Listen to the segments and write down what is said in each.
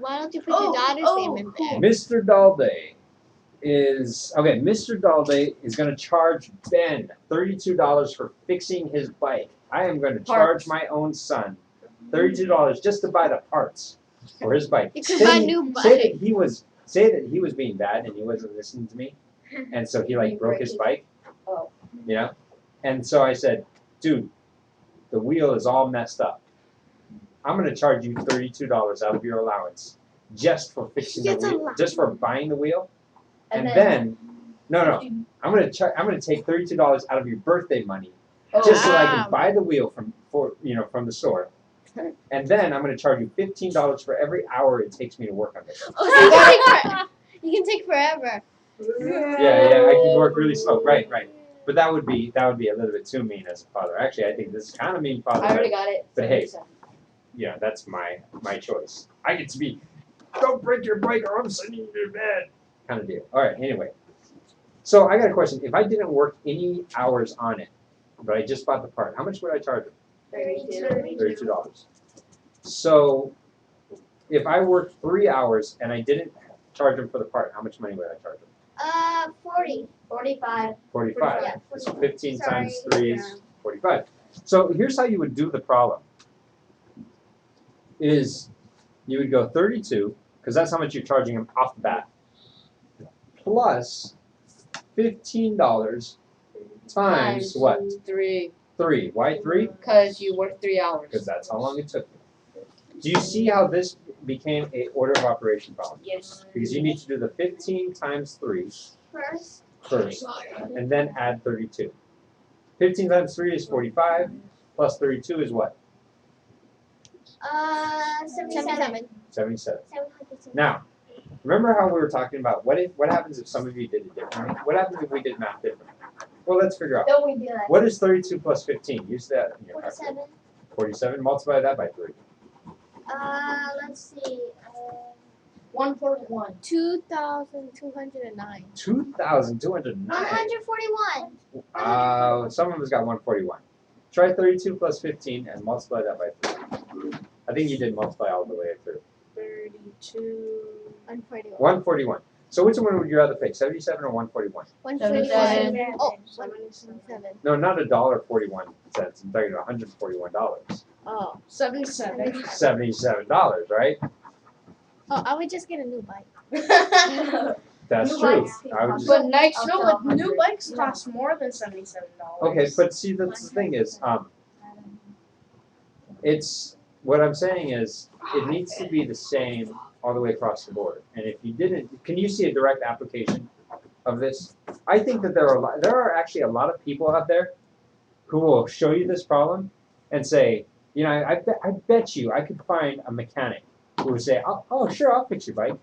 Why don't you put your daughter's name in there? Mr. Dalday Mr. Dalday is going to charge Ben $32 for fixing his bike. I am going to charge my own son $32 just to buy the parts for his bike. You could buy a new bike. Say that he was being bad and he wasn't listening to me, and so he like broke his bike. Oh. You know, and so I said, dude, the wheel is all messed up. I'm going to charge you $32 out of your allowance just for fixing the wheel, just for buying the wheel. And then, no, I'm gonna take $32 out of your birthday money, just so I can buy the wheel from the store. And then I'm gonna charge you $15 for every hour it takes me to work on this. You can take forever. Yeah, I can work really slow. Right. But that would be a little bit too mean as a father. Actually, I think this is kind of mean father. I already got it. But hey, yeah, that's my choice. I get to be, don't break your bike or I'm sending you to bed. Kind of deal. All right. Anyway, so I got a question. If I didn't work any hours on it, but I just bought the part, how much would I charge him? $32. So if I worked 3 hours and I didn't charge him for the part, how much money would I charge him? 40. 45. 45. Yeah. So 15 times 3 is 45. So here's how you would do the problem. Is you would go 32, because that's how much you're charging him off the bat, plus $15 times what? 3. 3. Why 3? Because you worked 3 hours. Because that's how long it took you. Do you see how this became a order of operation problem? Yes. Because you need to do the 15 times 3 first, and then add 32. 15 times 3 is 45, plus 32 is what? 77. 77. Now, remember how we were talking about what happens if some of you did it differently? What happens if we did math differently? Well, let's figure out. Don't we do that? What is 32 plus 15? Use that in your 47. calculator. 47. Multiply that by 3. Let's see. 141. 2,209. 2,209. 141. Some of us got 141. Try 32 plus 15 and multiply that by 3. I think you did multiply all the way through. 32. 141. 141. So which one would you rather pick, 77 or 141? 141. Oh, 177. No, not $1.41. I'm talking about $141. Oh. 77. $77, right? Oh, I would just get a new bike. That's New true. bikes. I would just, But nice, No, but new bikes cost more than $77. okay, but see, that's the thing is, it's what I'm saying is it needs to be the same all the way across the board. And if you didn't, can you see a direct application of this? I think that there are actually a lot of people out there who will show you this problem and say, you know, I bet you I could find a mechanic who would say, oh sure, I'll fix your bike.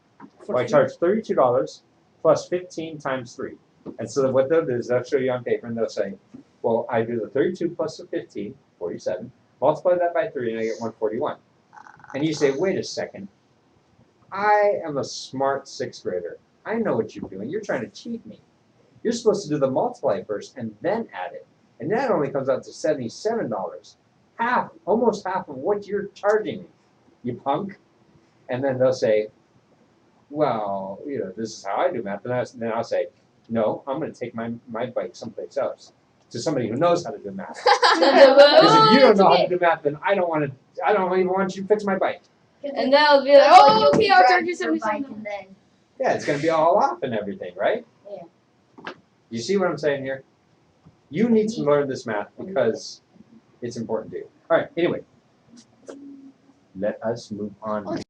Well, I charge $32 plus 15 times 3. And so what they'll do is they'll show you on paper and they'll say, well, I do the 32 plus the 15, 47, multiply that by 3 and I get 141. And you say, wait a second, I am a smart 6th grader. I know what you're doing. You're trying to cheat me. You're supposed to do the multiply first and then add it. And that only comes out to $77. Almost half of what you're charging me, you punk. And then they'll say, well, you know, this is how I do math. And then I'll say, no, I'm going to take my bike someplace else to somebody who knows how to do math. Because if you don't know how to do math, then I don't even want you to fix my bike. And then I'll be like, oh, okay, I'll charge you $77. Yeah, it's going to be all off and everything, right? Yeah. You see what I'm saying here? You need to learn this math because it's important to you. All right, anyway. Let us move on.